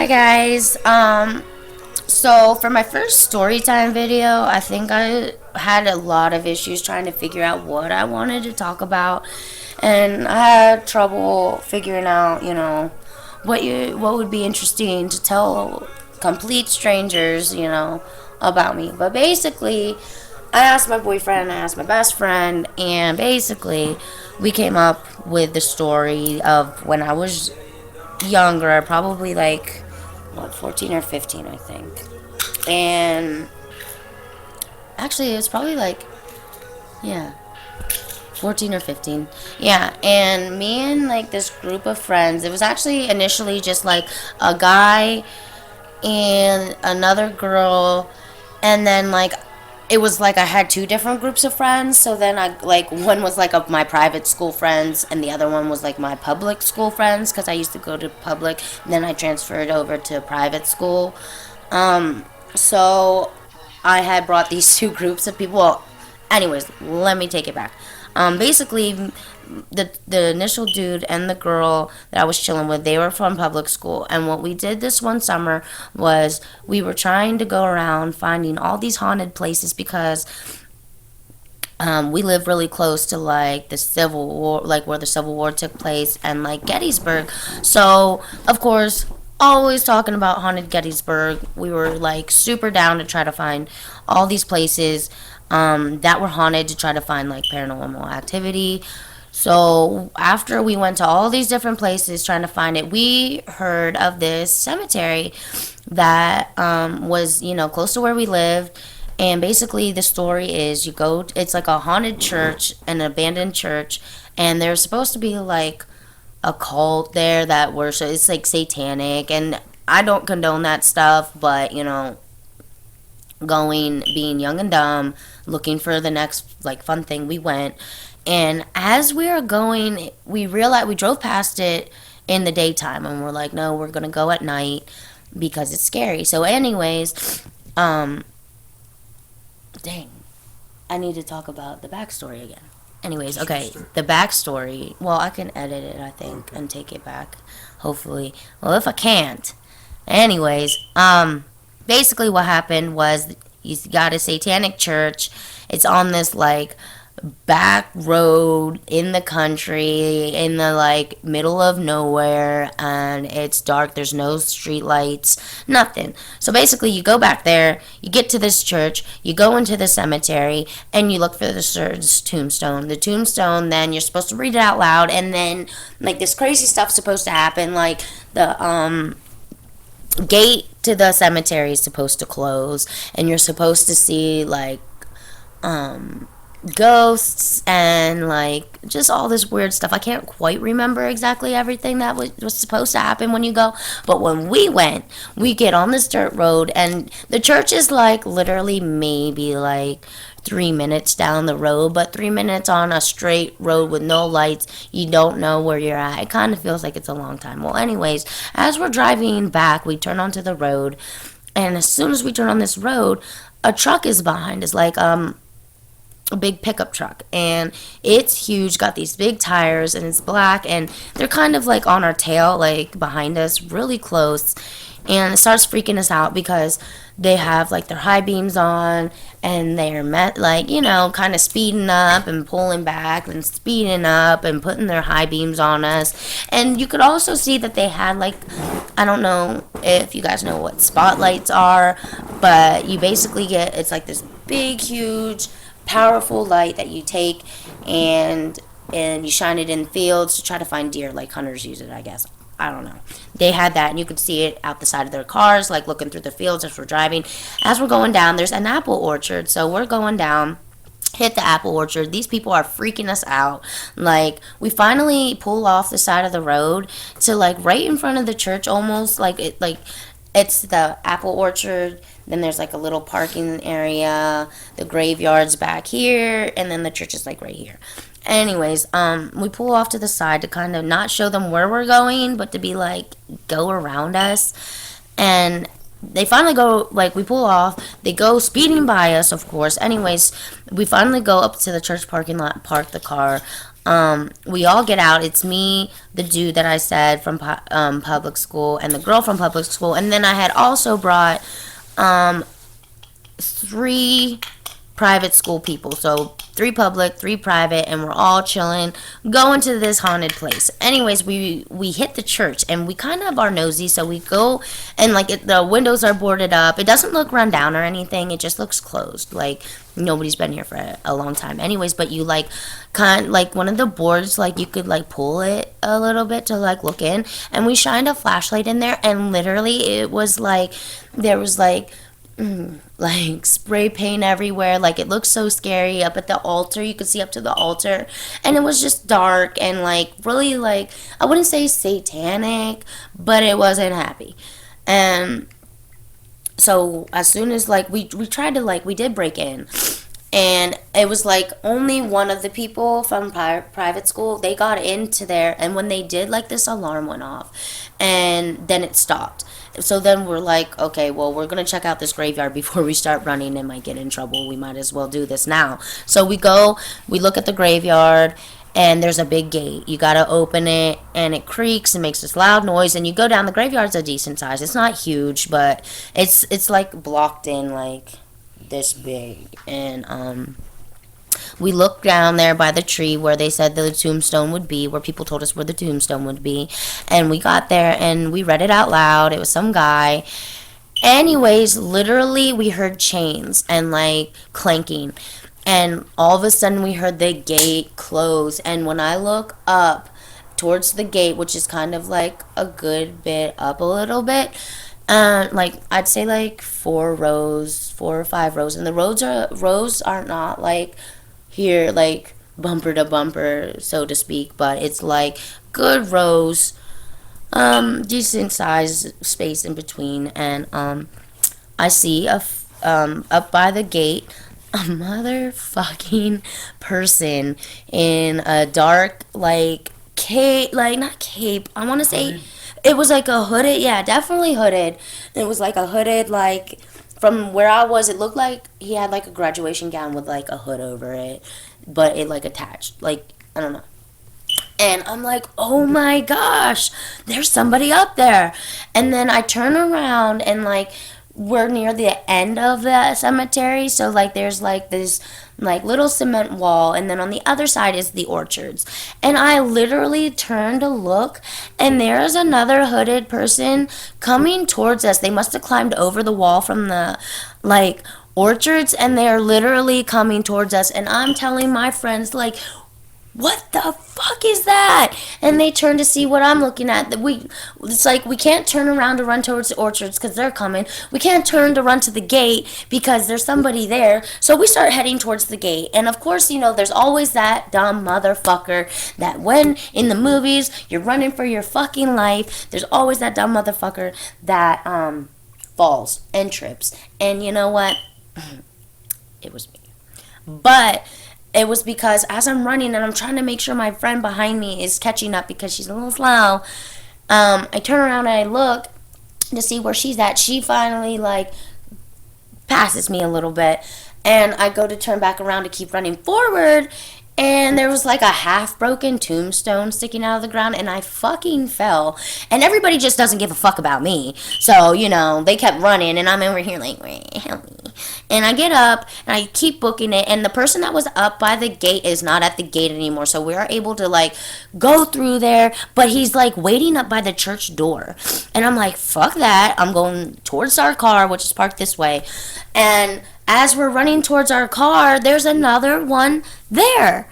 Hi guys. So for my first story time video, I think I had a lot of issues trying to figure out what I wanted to talk about, and I had trouble figuring out, what would be interesting to tell complete strangers, about me. But basically, I asked my boyfriend, I asked my best friend, and basically, we came up with the story of when I was younger, probably like what 14 or 15, I think. And actually, it was probably like, yeah, 14 or 15. Yeah, and me and like this group of friends, it was actually initially just like a guy and another girl, and then like it was like I had two different groups of friends. So then I like one was like of my private school friends, and the other one was like my public school friends because I used to go to public. And then I transferred over to private school. So I had brought these two groups of people. Well, anyways, let me take it back. Basically, the initial dude and the girl that I was chilling with, they were from public school, and what we did this one summer was we were trying to go around finding all these haunted places because we live really close to like the Civil War, like where the Civil War took place, and like Gettysburg. So of course, always talking about haunted Gettysburg. We were like super down to try to find all these places that were haunted, to try to find like paranormal activity. So after we went to all these different places trying to find it, we heard of this cemetery that was, close to where we lived. And basically, the story is it's like a haunted church, an abandoned church, and there's supposed to be like a cult there that worship. It's like satanic, and I don't condone that stuff, but being young and dumb, looking for the next like fun thing, we went. And as we were going, we realized we drove past it in the daytime, and we're like, no, we're gonna go at night because it's scary. So, anyways, dang, I need to talk about the backstory again. Anyways, okay, the backstory. Well, I can edit it, I think, and take it back, hopefully. Well, if I can't, anyways, basically what happened was he's got a satanic church. It's on this like back road in the country, in the like middle of nowhere, and it's dark. There's no street lights, nothing. So basically, you go back there, you get to this church, you go into the cemetery, and you look for the tombstone. The tombstone, then you're supposed to read it out loud, and then like this crazy stuff's supposed to happen. Like the gate to the cemetery is supposed to close, and you're supposed to see like ghosts and like just all this weird stuff. I can't quite remember exactly everything that was supposed to happen when you go, but when we went, we get on this dirt road, and the church is like literally maybe like 3 minutes down the road, but 3 minutes on a straight road with no lights, you don't know where you're at. It kind of feels like it's a long time. Well, anyways, as we're driving back, we turn onto the road, and as soon as we turn on this road, a truck is behind us, like a big pickup truck, and it's huge, got these big tires, and it's black, and they're kind of like on our tail, like behind us, really close. And it starts freaking us out because they have like their high beams on, and they're kind of speeding up and pulling back and speeding up and putting their high beams on us. And you could also see that they had like, I don't know if you guys know what spotlights are, but you basically it's like this big huge powerful light that you take, and you shine it in fields to try to find deer, like hunters use it, I guess. I don't know. They had that, and you could see it out the side of their cars, like looking through the fields as we're driving. As we're going down, there's an apple orchard, so we're going down, hit the apple orchard. These people are freaking us out. Like, we finally pull off the side of the road to like right in front of the church, almost like it's the apple orchard, then there's like a little parking area, the graveyard's back here, and then the church is like right here. Anyways, we pull off to the side to kind of not show them where we're going, but to be like, go around us. And they finally go, like, we pull off, they go speeding by us, of course. Anyways, we finally go up to the church parking lot, park the car. We all get out. It's me, the dude that I said from public school, and the girl from public school. And then I had also brought um, three private school people. So three public, three private, and we're all chilling, going to this haunted place. Anyways, we hit the church, and we kind of are nosy, so we go, and like the windows are boarded up. It doesn't look run down or anything. It just looks closed. Like nobody's been here for a long time. Anyways, but you like kind like one of the boards, like you could like pull it a little bit to like look in, and we shined a flashlight in there, and literally it was like there was like spray paint everywhere. Like it looked so scary. Up at the altar, you could see up to the altar, and it was just dark and like really, like, I wouldn't say satanic, but it wasn't happy. And so as soon as like we tried to, like, we did break in, and it was like only one of the people from private school, they got into there, and when they did, like, this alarm went off, and then it stopped. So then we're like, okay, well, we're gonna check out this graveyard before we start running and might get in trouble. We might as well do this now. So we go, we look at the graveyard, and there's a big gate. You gotta open it, and it creaks and makes this loud noise, and you go down. The graveyard's a decent size. It's not huge, but it's like blocked in, like this big. And we looked down there by the tree where they said the tombstone would be, where people told us where the tombstone would be. And we got there and we read it out loud. It was some guy. Anyways, literally, we heard chains and like clanking. And all of a sudden, we heard the gate close. And when I look up towards the gate, which is kind of like a good bit up a little bit, like I'd say like 4 or 5 rows, and the rows are not like here, like bumper to bumper, so to speak, but it's like good rows, decent size space in between. And I see up by the gate a motherfucking person in a dark, like, cape, like, not cape, I want to say it was like a hooded, yeah, definitely hooded. It was like a hooded, like, from where I was, it looked like he had like a graduation gown with like a hood over it, but it like attached, like, I don't know. And I'm like, oh my gosh, there's somebody up there. And then I turn around, and like we're near the end of the cemetery, so like there's like this like little cement wall, and then on the other side is the orchards. And I literally turned to look, and there's another hooded person coming towards us. They must have climbed over the wall from the like orchards, and they're literally coming towards us. And I'm telling my friends, like, what the fuck is that? And they turn to see what I'm looking at. It's like we can't turn around to run towards the orchards because they're coming. We can't turn to run to the gate because there's somebody there. So we start heading towards the gate. And of course, you know, there's always that dumb motherfucker that when in the movies you're running for your fucking life, there's always that dumb motherfucker that falls and trips. And you know what? It was me. But it was because as I'm running and I'm trying to make sure my friend behind me is catching up because she's a little slow, I turn around and I look to see where she's at. She finally, like, passes me a little bit. And I go to turn back around to keep running forward, and there was like a half broken tombstone sticking out of the ground, and I fucking fell. And everybody just doesn't give a fuck about me. So, you know, they kept running, and I'm over here like, help me. And I get up, and I keep booking it, and the person that was up by the gate is not at the gate anymore. So we are able to, like, go through there, but he's, like, waiting up by the church door. And I'm like, fuck that. I'm going towards our car, which is parked this way. And as we're running towards our car, there's another one there.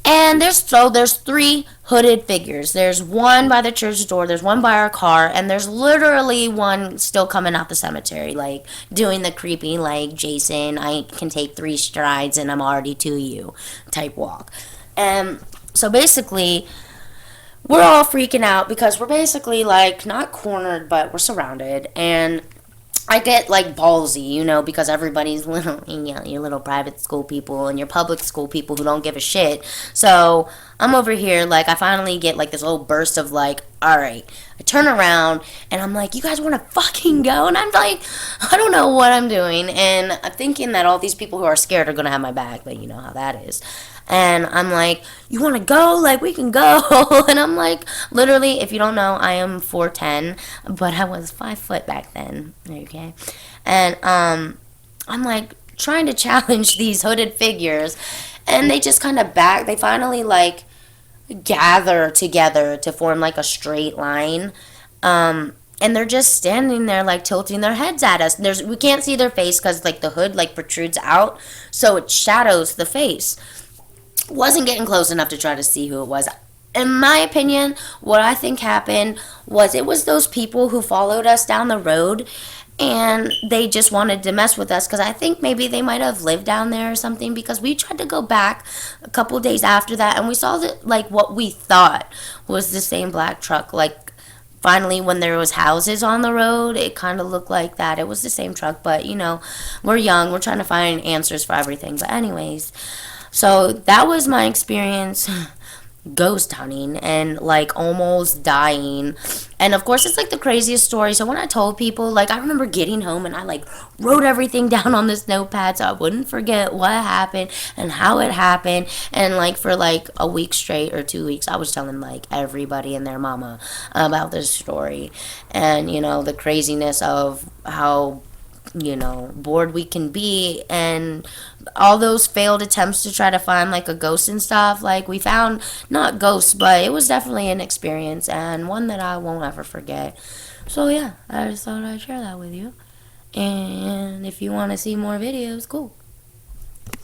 And there's 3 hooded figures. There's one by the church door, there's one by our car, and there's literally one still coming out the cemetery, like doing the creepy, like, Jason, I can take 3 strides and I'm already to you type walk. And so basically, we're all freaking out because we're basically, like, not cornered, but we're surrounded. And I get, like, ballsy, you know, because everybody's little, you know, your little private school people and your public school people who don't give a shit. So I'm over here, like, I finally get, like, this little burst of, like, all right. I turn around, and I'm like, you guys want to fucking go? And I'm like, I don't know what I'm doing. And I'm thinking that all these people who are scared are going to have my back, but you know how that is. And I'm like, you want to go? Like, we can go. And I'm like, literally, if you don't know, I am 4'10", but I was 5 foot back then. Okay. And I'm like trying to challenge these hooded figures, and they just kind of they finally like gather together to form like a straight line. And they're just standing there like tilting their heads at us. We can't see their face because like the hood like protrudes out, so it shadows the face. Wasn't getting close enough to try to see who it was. In my opinion, what I think happened was it was those people who followed us down the road, and they just wanted to mess with us because I think maybe they might have lived down there or something, because we tried to go back a couple days after that and we saw that like what we thought was the same black truck. Like, finally, when there was houses on the road, it kind of looked like that it was the same truck. But we're young, we're trying to find answers for everything. But anyways, so that was my experience ghost hunting and like almost dying. And of course, it's like the craziest story. So when I told people, like, I remember getting home and I like wrote everything down on this notepad so I wouldn't forget what happened and how it happened. And like for like a week straight or 2 weeks, I was telling like everybody and their mama about this story. And the craziness of how bored we can be, and all those failed attempts to try to find like a ghost and stuff. Like, we found not ghosts, but it was definitely an experience and one that I won't ever forget. So yeah, I just thought I'd share that with you. And if you want to see more videos, cool.